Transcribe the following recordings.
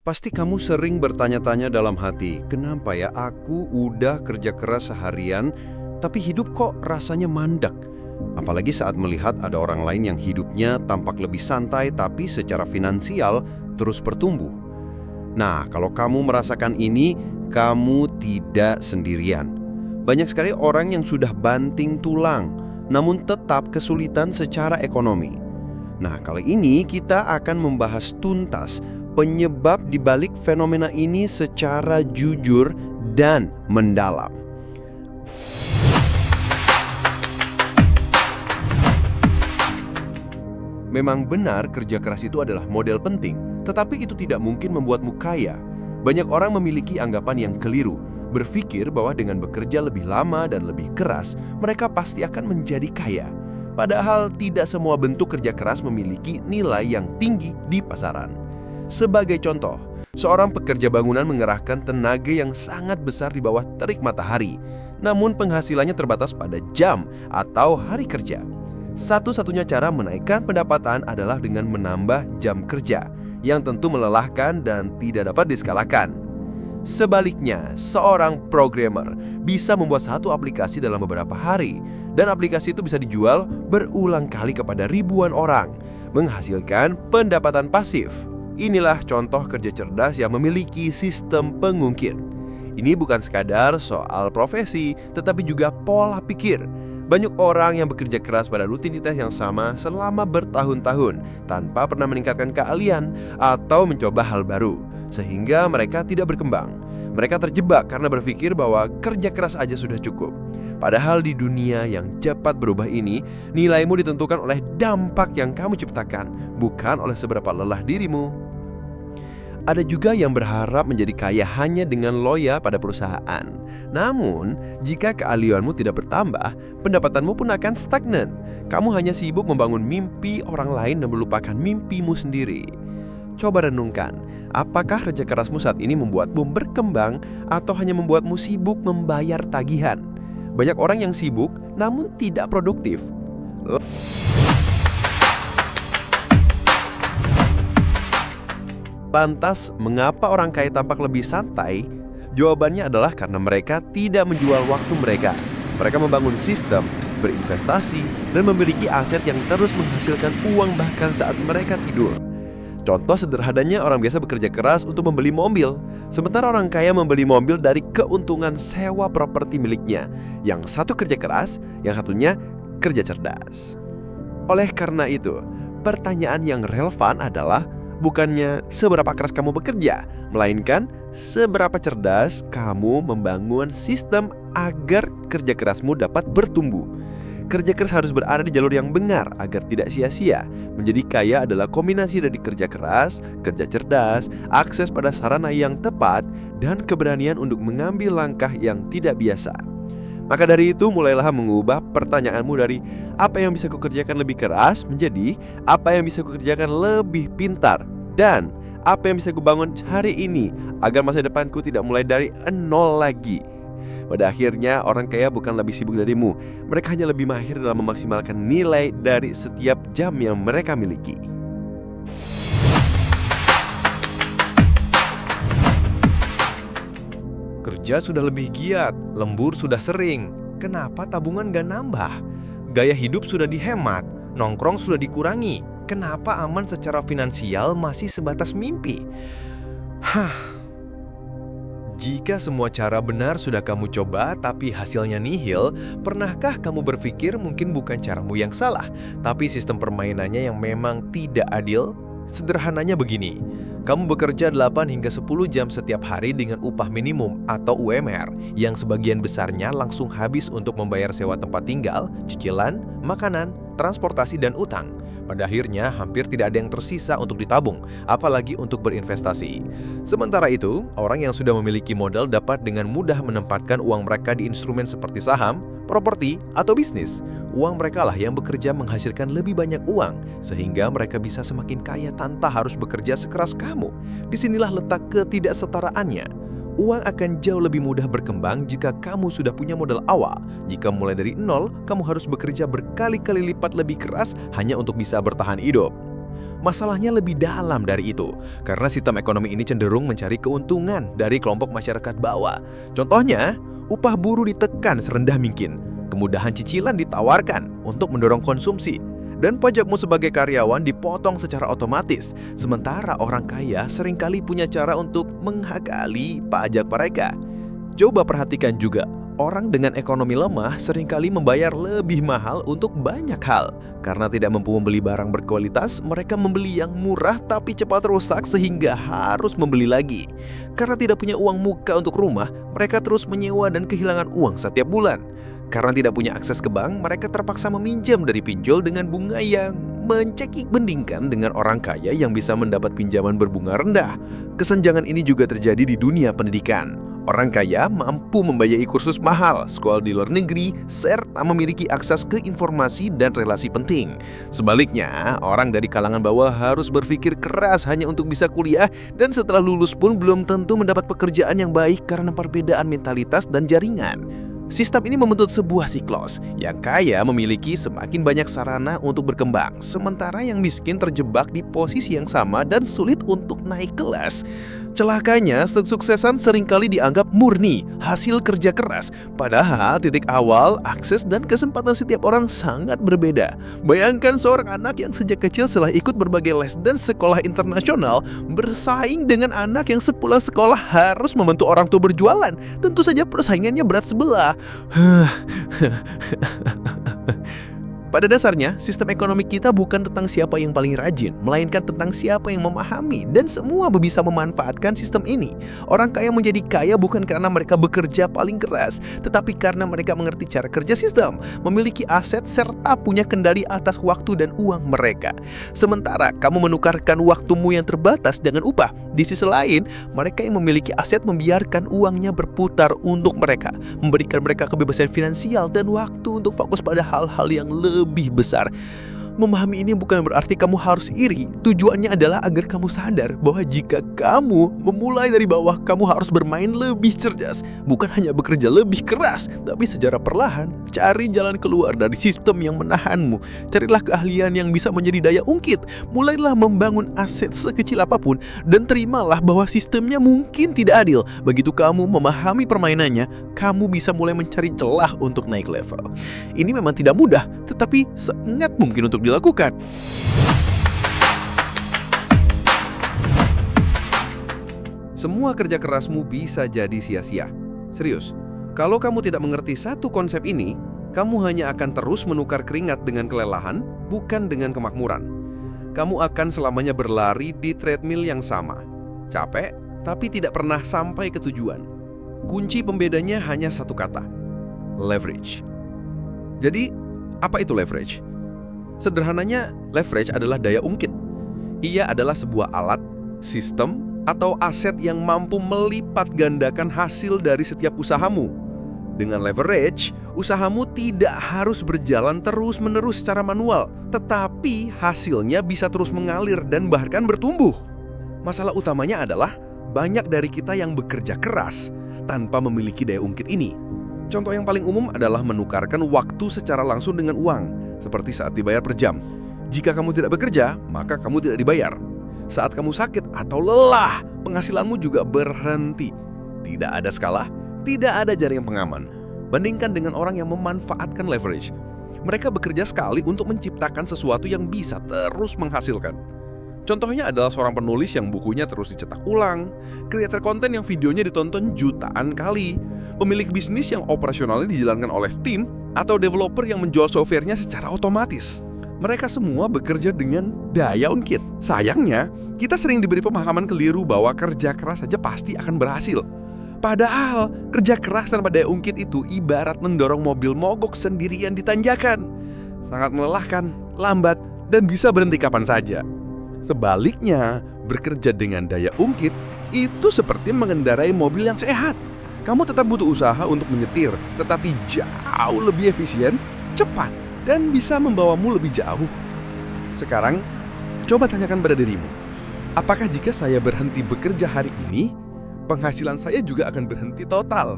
Pasti kamu sering bertanya-tanya dalam hati, kenapa ya aku udah kerja keras seharian, tapi hidup kok rasanya mandek? Apalagi saat melihat ada orang lain yang hidupnya tampak lebih santai tapi secara finansial terus bertumbuh. Nah, kalau kamu merasakan ini, kamu tidak sendirian. Banyak sekali orang yang sudah banting tulang, namun tetap kesulitan secara ekonomi. Nah, kali ini kita akan membahas tuntas penyebab di balik fenomena ini secara jujur dan mendalam. Memang benar kerja keras itu adalah model penting, tetapi itu tidak mungkin membuatmu kaya. Banyak orang memiliki anggapan yang keliru, berpikir bahwa dengan bekerja lebih lama dan lebih keras, mereka pasti akan menjadi kaya. Padahal tidak semua bentuk kerja keras memiliki nilai yang tinggi di pasaran. Sebagai contoh, seorang pekerja bangunan mengerahkan tenaga yang sangat besar di bawah terik matahari, namun penghasilannya terbatas pada jam atau hari kerja. Satu-satunya cara menaikkan pendapatan adalah dengan menambah jam kerja, yang tentu melelahkan dan tidak dapat diskalakan. Sebaliknya, seorang programmer bisa membuat satu aplikasi dalam beberapa hari, dan aplikasi itu bisa dijual berulang kali kepada ribuan orang, menghasilkan pendapatan pasif. Inilah contoh kerja cerdas yang memiliki sistem pengungkit. Ini bukan sekadar soal profesi, tetapi juga pola pikir. Banyak orang yang bekerja keras pada rutinitas yang sama selama bertahun-tahun tanpa pernah meningkatkan keahlian atau mencoba hal baru, sehingga mereka tidak berkembang. Mereka terjebak karena berpikir bahwa kerja keras aja sudah cukup. Padahal di dunia yang cepat berubah ini, nilaimu ditentukan oleh dampak yang kamu ciptakan, bukan oleh seberapa lelah dirimu. Ada juga yang berharap menjadi kaya hanya dengan loya pada perusahaan. Namun, jika keahlianmu tidak bertambah, pendapatanmu pun akan stagnan. Kamu hanya sibuk membangun mimpi orang lain dan melupakan mimpimu sendiri. Coba renungkan, apakah kerja kerasmu saat ini membuatmu berkembang atau hanya membuatmu sibuk membayar tagihan? Banyak orang yang sibuk namun tidak produktif. Lantas, mengapa orang kaya tampak lebih santai? Jawabannya adalah karena mereka tidak menjual waktu mereka. Mereka membangun sistem, berinvestasi, dan memiliki aset yang terus menghasilkan uang bahkan saat mereka tidur. Contoh sederhananya, orang biasa bekerja keras untuk membeli mobil, sementara orang kaya membeli mobil dari keuntungan sewa properti miliknya. Yang satu kerja keras, yang satunya kerja cerdas. Oleh karena itu, pertanyaan yang relevan adalah bukannya seberapa keras kamu bekerja, melainkan seberapa cerdas kamu membangun sistem agar kerja kerasmu dapat bertumbuh. Kerja keras harus berada di jalur yang benar agar tidak sia-sia. Menjadi kaya adalah kombinasi dari kerja keras, kerja cerdas, akses pada sarana yang tepat, dan keberanian untuk mengambil langkah yang tidak biasa. Maka dari itu, mulailah mengubah pertanyaanmu dari apa yang bisa kukerjakan lebih keras menjadi apa yang bisa kukerjakan lebih pintar, dan apa yang bisa kubangun hari ini agar masa depanku tidak mulai dari nol lagi. Pada akhirnya, orang kaya bukan lebih sibuk darimu. Mereka hanya lebih mahir dalam memaksimalkan nilai dari setiap jam yang mereka miliki. Kerja sudah lebih giat, lembur sudah sering. Kenapa tabungan gak nambah? Gaya hidup sudah dihemat, nongkrong sudah dikurangi. Kenapa aman secara finansial masih sebatas mimpi? Jika semua cara benar sudah kamu coba tapi hasilnya nihil, pernahkah kamu berpikir mungkin bukan caramu yang salah, tapi sistem permainannya yang memang tidak adil? Sederhananya begini, kamu bekerja 8 hingga 10 jam setiap hari dengan upah minimum atau UMR yang sebagian besarnya langsung habis untuk membayar sewa tempat tinggal, cicilan, makanan, transportasi, dan utang. Pada akhirnya hampir tidak ada yang tersisa untuk ditabung, apalagi untuk berinvestasi. Sementara itu, orang yang sudah memiliki modal dapat dengan mudah menempatkan uang mereka di instrumen seperti saham, properti, atau bisnis. Uang mereka lah yang bekerja menghasilkan lebih banyak uang, sehingga mereka bisa semakin kaya tanpa harus bekerja sekeras kamu. Disinilah letak ketidaksetaraannya. Uang akan jauh lebih mudah berkembang jika kamu sudah punya modal awal. Jika mulai dari nol, kamu harus bekerja berkali-kali lipat lebih keras hanya untuk bisa bertahan hidup. Masalahnya lebih dalam dari itu, karena sistem ekonomi ini cenderung mencari keuntungan dari kelompok masyarakat bawah. Contohnya, upah buruh ditekan serendah mungkin, kemudahan cicilan ditawarkan untuk mendorong konsumsi, dan pajakmu sebagai karyawan dipotong secara otomatis. Sementara orang kaya seringkali punya cara untuk menghakali pajak mereka. Coba perhatikan juga, orang dengan ekonomi lemah seringkali membayar lebih mahal untuk banyak hal. Karena tidak mampu membeli barang berkualitas, mereka membeli yang murah tapi cepat rusak sehingga harus membeli lagi. Karena tidak punya uang muka untuk rumah, mereka terus menyewa dan kehilangan uang setiap bulan. Karena tidak punya akses ke bank, mereka terpaksa meminjam dari pinjol dengan bunga yang mencekik bandingkan dengan orang kaya yang bisa mendapat pinjaman berbunga rendah. Kesenjangan ini juga terjadi di dunia pendidikan. Orang kaya mampu membiayai kursus mahal, sekolah di luar negeri, serta memiliki akses ke informasi dan relasi penting. Sebaliknya, orang dari kalangan bawah harus berpikir keras hanya untuk bisa kuliah, dan setelah lulus pun belum tentu mendapat pekerjaan yang baik karena perbedaan mentalitas dan jaringan. Sistem ini membentuk sebuah siklus. Yang kaya memiliki semakin banyak sarana untuk berkembang, sementara yang miskin terjebak di posisi yang sama dan sulit untuk naik kelas. Celakanya, kesuksesan seringkali dianggap murni hasil kerja keras, padahal titik awal, akses, dan kesempatan setiap orang sangat berbeda. Bayangkan seorang anak yang sejak kecil setelah ikut berbagai les dan sekolah internasional bersaing dengan anak yang sepulang sekolah harus membantu orang tua berjualan. Tentu saja persaingannya berat sebelah. Pada dasarnya, sistem ekonomi kita bukan tentang siapa yang paling rajin, melainkan tentang siapa yang memahami dan semua bisa memanfaatkan sistem ini. Orang kaya menjadi kaya bukan karena mereka bekerja paling keras, tetapi karena mereka mengerti cara kerja sistem, memiliki aset, serta punya kendali atas waktu dan uang mereka. Sementara kamu menukarkan waktumu yang terbatas dengan upah. Di sisi lain, mereka yang memiliki aset membiarkan uangnya berputar untuk mereka, memberikan mereka kebebasan finansial dan waktu untuk fokus pada hal-hal yang lebih besar. Memahami ini bukan berarti kamu harus iri. Tujuannya adalah agar kamu sadar bahwa jika kamu memulai dari bawah, kamu harus bermain lebih cerdas. Bukan hanya bekerja lebih keras, tapi secara perlahan cari jalan keluar dari sistem yang menahanmu. Carilah keahlian yang bisa menjadi daya ungkit. Mulailah membangun aset sekecil apapun dan terimalah bahwa sistemnya mungkin tidak adil. Begitu kamu memahami permainannya, kamu bisa mulai mencari celah untuk naik level. Ini memang tidak mudah, tetapi sangat mungkin untuk dilakukan. Semua kerja kerasmu bisa jadi sia-sia. Serius, kalau kamu tidak mengerti satu konsep ini, kamu hanya akan terus menukar keringat dengan kelelahan, bukan dengan kemakmuran. Kamu akan selamanya berlari di treadmill yang sama. Capek, tapi tidak pernah sampai ke tujuan. Kunci pembedanya hanya satu kata: leverage. Jadi, apa itu leverage? Sederhananya, leverage adalah daya ungkit. Ia adalah sebuah alat, sistem, atau aset yang mampu melipat gandakan hasil dari setiap usahamu. Dengan leverage, usahamu tidak harus berjalan terus-menerus secara manual, tetapi hasilnya bisa terus mengalir dan bahkan bertumbuh. Masalah utamanya adalah banyak dari kita yang bekerja keras tanpa memiliki daya ungkit ini. Contoh yang paling umum adalah menukarkan waktu secara langsung dengan uang, seperti saat dibayar per jam. Jika kamu tidak bekerja, maka kamu tidak dibayar. Saat kamu sakit atau lelah, penghasilanmu juga berhenti. Tidak ada skala, tidak ada jaring pengaman. Bandingkan dengan orang yang memanfaatkan leverage. Mereka bekerja sekali untuk menciptakan sesuatu yang bisa terus menghasilkan. Contohnya adalah seorang penulis yang bukunya terus dicetak ulang, kreator konten yang videonya ditonton jutaan kali, pemilik bisnis yang operasionalnya dijalankan oleh tim, atau developer yang menjual softwarenya secara otomatis. Mereka semua bekerja dengan daya ungkit. Sayangnya, kita sering diberi pemahaman keliru bahwa kerja keras saja pasti akan berhasil. Padahal, kerja keras tanpa daya ungkit itu ibarat mendorong mobil mogok sendirian di tanjakan. Sangat melelahkan, lambat, dan bisa berhenti kapan saja. Sebaliknya, bekerja dengan daya ungkit itu seperti mengendarai mobil yang sehat. Kamu tetap butuh usaha untuk menyetir, tetapi jauh lebih efisien, cepat, dan bisa membawamu lebih jauh. Sekarang, coba tanyakan pada dirimu, apakah jika saya berhenti bekerja hari ini, penghasilan saya juga akan berhenti total?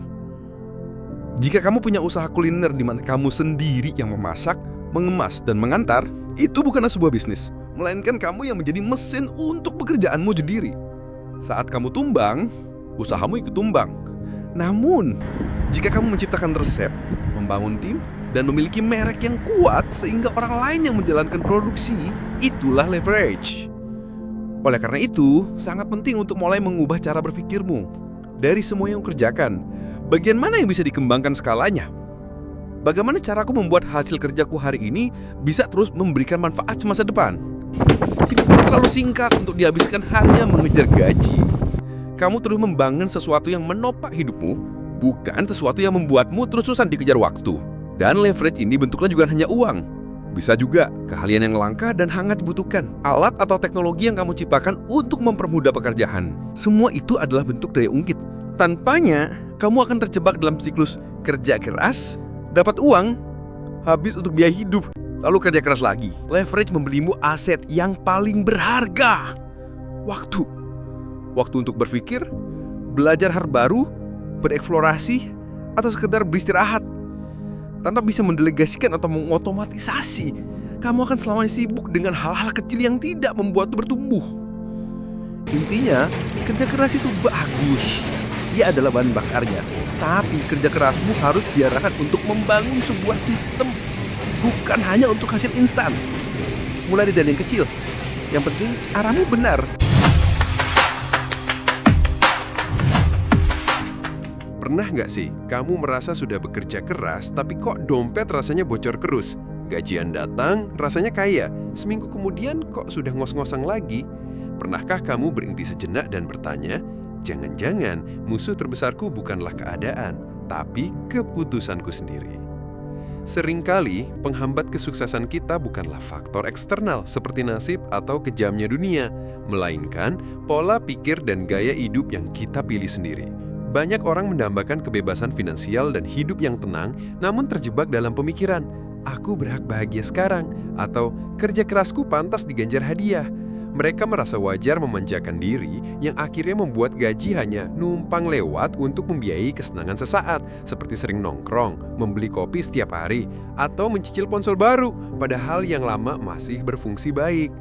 Jika kamu punya usaha kuliner di mana kamu sendiri yang memasak, mengemas, dan mengantar, itu bukanlah sebuah bisnis, melainkan kamu yang menjadi mesin untuk pekerjaanmu sendiri. Saat kamu tumbang, usahamu ikut tumbang. Namun, jika kamu menciptakan resep, membangun tim, dan memiliki merek yang kuat sehingga orang lain yang menjalankan produksi, itulah leverage. Oleh karena itu, sangat penting untuk mulai mengubah cara berpikirmu. Dari semua yang kerjakan, bagian mana yang bisa dikembangkan skalanya? Bagaimana caraku membuat hasil kerjaku hari ini bisa terus memberikan manfaat semasa depan? Hidup terlalu singkat untuk dihabiskan hanya mengejar gaji. Kamu terus membangun sesuatu yang menopang hidupmu, bukan sesuatu yang membuatmu terus-terusan dikejar waktu. Dan leverage ini bentuknya juga hanya uang. Bisa juga keahlian yang langka dan hangat dibutuhkan, alat atau teknologi yang kamu ciptakan untuk mempermudah pekerjaan. Semua itu adalah bentuk daya ungkit. Tanpanya, kamu akan terjebak dalam siklus kerja keras, dapat uang, habis untuk biaya hidup, lalu kerja keras lagi. Leverage membelimu aset yang paling berharga, waktu. Waktu untuk berpikir, belajar hal baru, bereksplorasi, atau sekedar beristirahat. Tanpa bisa mendelegasikan atau mengotomatisasi, kamu akan selamanya sibuk dengan hal-hal kecil yang tidak membuatmu bertumbuh. Intinya, kerja keras itu bagus. Dia adalah bahan bakarnya. Tapi kerja kerasmu harus diarahkan untuk membangun sebuah sistem, bukan hanya untuk hasil instan. Mulai dari yang kecil. Yang penting arahmu benar. Pernah nggak sih kamu merasa sudah bekerja keras tapi kok dompet rasanya bocor terus? Gajian datang, rasanya kaya. Seminggu kemudian kok sudah ngos-ngosang lagi? Pernahkah kamu berhenti sejenak dan bertanya, jangan-jangan musuh terbesarku bukanlah keadaan, tapi keputusanku sendiri. Seringkali penghambat kesuksesan kita bukanlah faktor eksternal seperti nasib atau kejamnya dunia, melainkan pola pikir dan gaya hidup yang kita pilih sendiri. Banyak orang mendambakan kebebasan finansial dan hidup yang tenang, namun terjebak dalam pemikiran, aku berhak bahagia sekarang, atau kerja kerasku pantas diganjar hadiah. Mereka merasa wajar memanjakan diri yang akhirnya membuat gaji hanya numpang lewat untuk membiayai kesenangan sesaat, seperti sering nongkrong, membeli kopi setiap hari, atau mencicil ponsel baru, padahal yang lama masih berfungsi baik.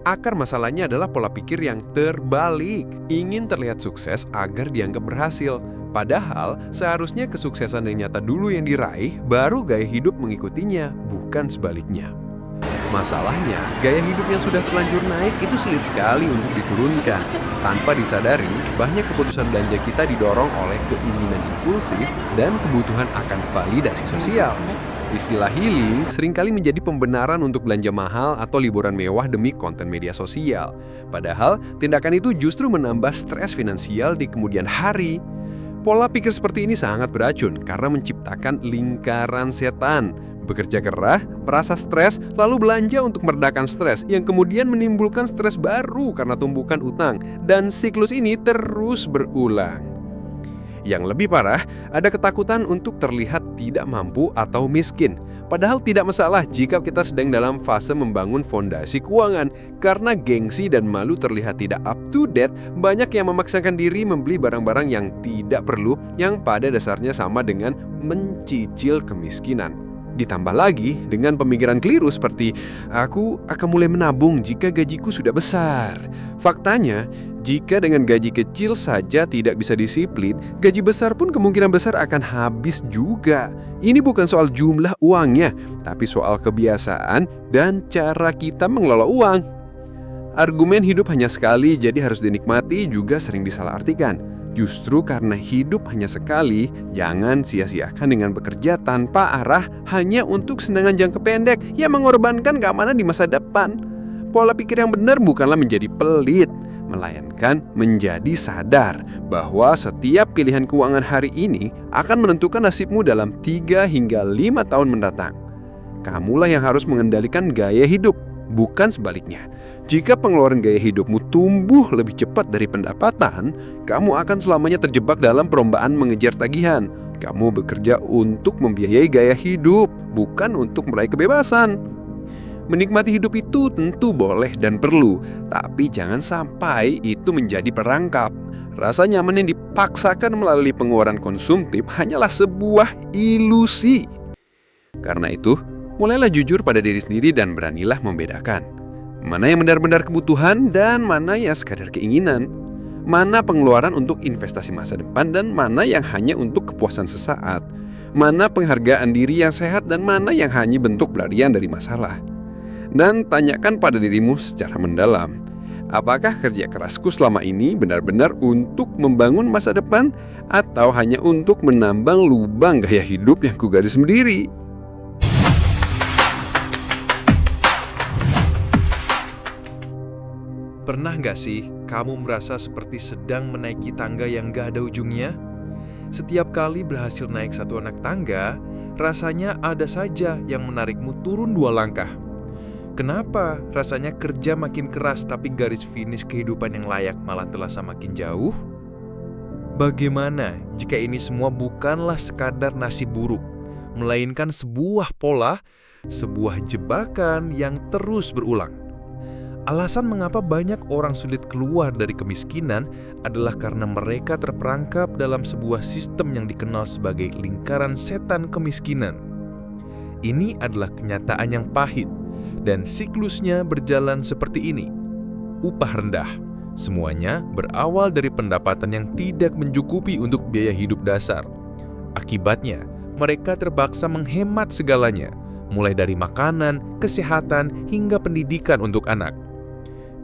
Akar masalahnya adalah pola pikir yang terbalik, ingin terlihat sukses agar dianggap berhasil. Padahal seharusnya kesuksesan yang nyata dulu yang diraih, baru gaya hidup mengikutinya, bukan sebaliknya. Masalahnya, gaya hidup yang sudah terlanjur naik itu sulit sekali untuk diturunkan. Tanpa disadari, banyak keputusan belanja kita didorong oleh keinginan impulsif dan kebutuhan akan validasi sosial. Istilah healing seringkali menjadi pembenaran untuk belanja mahal atau liburan mewah demi konten media sosial. Padahal, tindakan itu justru menambah stres finansial di kemudian hari. Pola pikir seperti ini sangat beracun karena menciptakan lingkaran setan. Bekerja keras, merasa stres, lalu belanja untuk meredakan stres, yang kemudian menimbulkan stres baru karena tumpukan utang. Dan siklus ini terus berulang. Yang lebih parah, ada ketakutan untuk terlihat tidak mampu atau miskin. Padahal tidak masalah jika kita sedang dalam fase membangun fondasi keuangan. Karena gengsi dan malu terlihat tidak up to date, banyak yang memaksakan diri membeli barang-barang yang tidak perlu, yang pada dasarnya sama dengan mencicil kemiskinan. Ditambah lagi dengan pemikiran keliru seperti, aku akan mulai menabung jika gajiku sudah besar. Faktanya, jika dengan gaji kecil saja tidak bisa disiplin, gaji besar pun kemungkinan besar akan habis juga. Ini bukan soal jumlah uangnya, tapi soal kebiasaan dan cara kita mengelola uang. Argumen hidup hanya sekali, jadi harus dinikmati juga sering disalahartikan. Justru karena hidup hanya sekali, jangan sia-siakan dengan bekerja tanpa arah hanya untuk kesenangan jangka pendek yang mengorbankan keamanan di masa depan. Pola pikir yang benar bukanlah menjadi pelit, melainkan menjadi sadar bahwa setiap pilihan keuangan hari ini akan menentukan nasibmu dalam 3 hingga 5 tahun mendatang. Kamulah yang harus mengendalikan gaya hidup, bukan sebaliknya. Jika pengeluaran gaya hidupmu tumbuh lebih cepat dari pendapatan, kamu akan selamanya terjebak dalam perlombaan mengejar tagihan. Kamu bekerja untuk membiayai gaya hidup, bukan untuk meraih kebebasan. Menikmati hidup itu tentu boleh dan perlu, tapi jangan sampai itu menjadi perangkap. Rasa nyaman yang dipaksakan melalui pengeluaran konsumtif hanyalah sebuah ilusi. Karena itu, mulailah jujur pada diri sendiri dan beranilah membedakan. Mana yang benar-benar kebutuhan dan mana yang sekadar keinginan. Mana pengeluaran untuk investasi masa depan dan mana yang hanya untuk kepuasan sesaat. Mana penghargaan diri yang sehat dan mana yang hanya bentuk pelarian dari masalah. Dan tanyakan pada dirimu secara mendalam, apakah kerja kerasku selama ini benar-benar untuk membangun masa depan atau hanya untuk menambang lubang gaya hidup yang kugaris sendiri? Pernah nggak sih kamu merasa seperti sedang menaiki tangga yang nggak ada ujungnya? Setiap kali berhasil naik satu anak tangga, rasanya ada saja yang menarikmu turun 2 langkah. Kenapa rasanya kerja makin keras tapi garis finish kehidupan yang layak malah terasa makin jauh? Bagaimana jika ini semua bukanlah sekadar nasib buruk, melainkan sebuah pola, sebuah jebakan yang terus berulang? Alasan mengapa banyak orang sulit keluar dari kemiskinan adalah karena mereka terperangkap dalam sebuah sistem yang dikenal sebagai lingkaran setan kemiskinan. Ini adalah kenyataan yang pahit, dan siklusnya berjalan seperti ini. Upah rendah, semuanya berawal dari pendapatan yang tidak mencukupi untuk biaya hidup dasar. Akibatnya, mereka terpaksa menghemat segalanya, mulai dari makanan, kesehatan, hingga pendidikan untuk anak.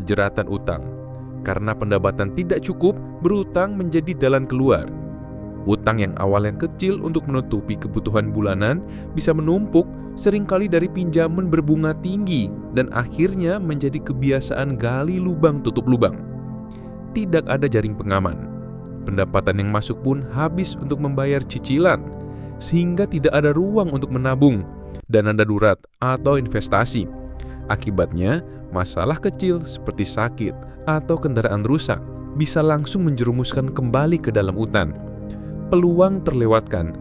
Jeratan utang. Karena pendapatan tidak cukup, berutang menjadi jalan keluar. Utang yang awalnya kecil untuk menutupi kebutuhan bulanan bisa menumpuk, seringkali dari pinjaman berbunga tinggi, dan akhirnya menjadi kebiasaan gali lubang tutup lubang. Tidak ada jaring pengaman. Pendapatan yang masuk pun habis untuk membayar cicilan, sehingga tidak ada ruang untuk menabung, dana darurat, atau investasi. Akibatnya, masalah kecil seperti sakit atau kendaraan rusak bisa langsung menjerumuskan kembali ke dalam utang. Peluang terlewatkan.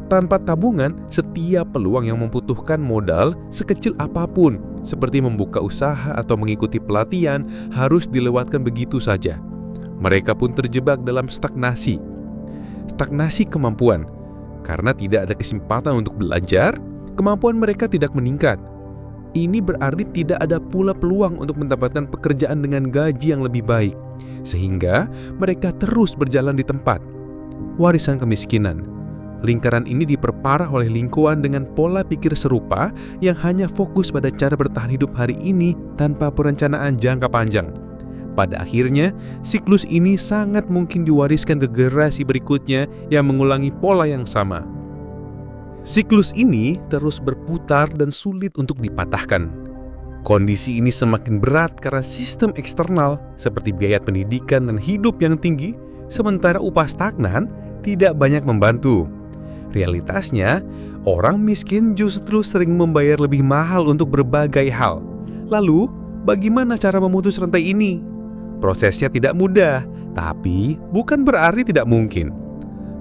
Tanpa tabungan, setiap peluang yang membutuhkan modal sekecil apapun, seperti membuka usaha atau mengikuti pelatihan, harus dilewatkan begitu saja. Mereka pun terjebak dalam stagnasi. Stagnasi kemampuan. Karena tidak ada kesempatan untuk belajar, kemampuan mereka tidak meningkat. Ini berarti tidak ada pula peluang untuk mendapatkan pekerjaan dengan gaji yang lebih baik, sehingga mereka terus berjalan di tempat. Warisan kemiskinan. Lingkaran ini diperparah oleh lingkungan dengan pola pikir serupa yang hanya fokus pada cara bertahan hidup hari ini tanpa perencanaan jangka panjang. Pada akhirnya, siklus ini sangat mungkin diwariskan ke generasi berikutnya yang mengulangi pola yang sama. Siklus ini terus berputar dan sulit untuk dipatahkan. Kondisi ini semakin berat karena sistem eksternal seperti biaya pendidikan dan hidup yang tinggi, sementara upah stagnan tidak banyak membantu. Realitasnya, orang miskin justru sering membayar lebih mahal untuk berbagai hal. Lalu, bagaimana cara memutus rantai ini? Prosesnya tidak mudah, tapi bukan berarti tidak mungkin.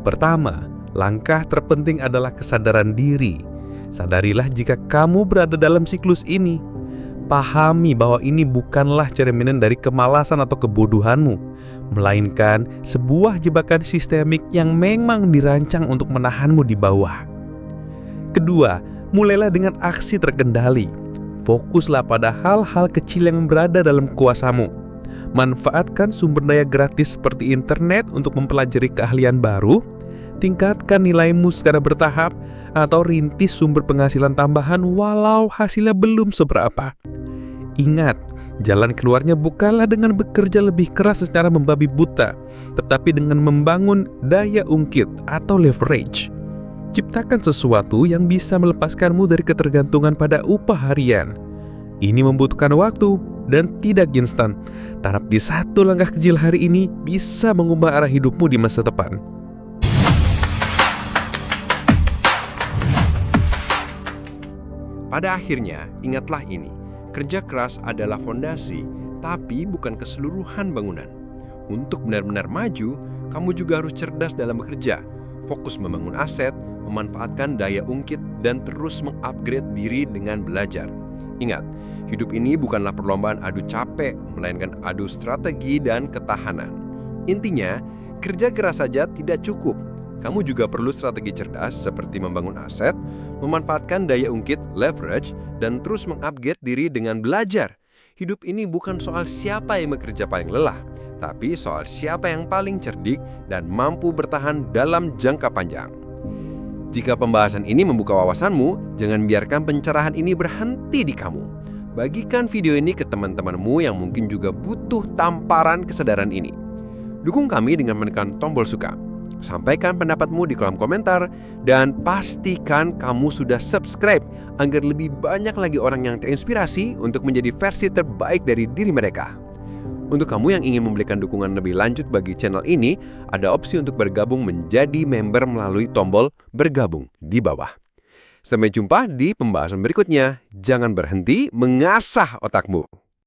Pertama, langkah terpenting adalah kesadaran diri. Sadarilah jika kamu berada dalam siklus ini. Pahami bahwa ini bukanlah cerminan dari kemalasan atau kebodohanmu, melainkan sebuah jebakan sistemik yang memang dirancang untuk menahanmu di bawah. Kedua, mulailah dengan aksi terkendali. Fokuslah pada hal-hal kecil yang berada dalam kuasamu. Manfaatkan sumber daya gratis seperti internet untuk mempelajari keahlian baru, tingkatkan nilaimu secara bertahap, atau rintis sumber penghasilan tambahan walau hasilnya belum seberapa. Ingat, jalan keluarnya bukanlah dengan bekerja lebih keras secara membabi buta, tetapi dengan membangun daya ungkit atau leverage. Ciptakan sesuatu yang bisa melepaskanmu dari ketergantungan pada upah harian. Ini membutuhkan waktu dan tidak instan. Tarap di satu langkah kecil hari ini bisa mengubah arah hidupmu di masa depan. Pada akhirnya, ingatlah ini, kerja keras adalah fondasi, tapi bukan keseluruhan bangunan. Untuk benar-benar maju, kamu juga harus cerdas dalam bekerja, fokus membangun aset, memanfaatkan daya ungkit, dan terus mengupgrade diri dengan belajar. Ingat, hidup ini bukanlah perlombaan adu capek, melainkan adu strategi dan ketahanan. Intinya, kerja keras saja tidak cukup. Kamu juga perlu strategi cerdas seperti membangun aset, memanfaatkan daya ungkit leverage, dan terus mengupgrade diri dengan belajar. Hidup ini bukan soal siapa yang bekerja paling lelah, tapi soal siapa yang paling cerdik dan mampu bertahan dalam jangka panjang. Jika pembahasan ini membuka wawasanmu, jangan biarkan pencerahan ini berhenti di kamu. Bagikan video ini ke teman-temanmu yang mungkin juga butuh tamparan kesadaran ini. Dukung kami dengan menekan tombol suka. Sampaikan pendapatmu di kolom komentar dan pastikan kamu sudah subscribe agar lebih banyak lagi orang yang terinspirasi untuk menjadi versi terbaik dari diri mereka. Untuk kamu yang ingin memberikan dukungan lebih lanjut bagi channel ini, ada opsi untuk bergabung menjadi member melalui tombol bergabung di bawah. Sampai jumpa di pembahasan berikutnya. Jangan berhenti mengasah otakmu.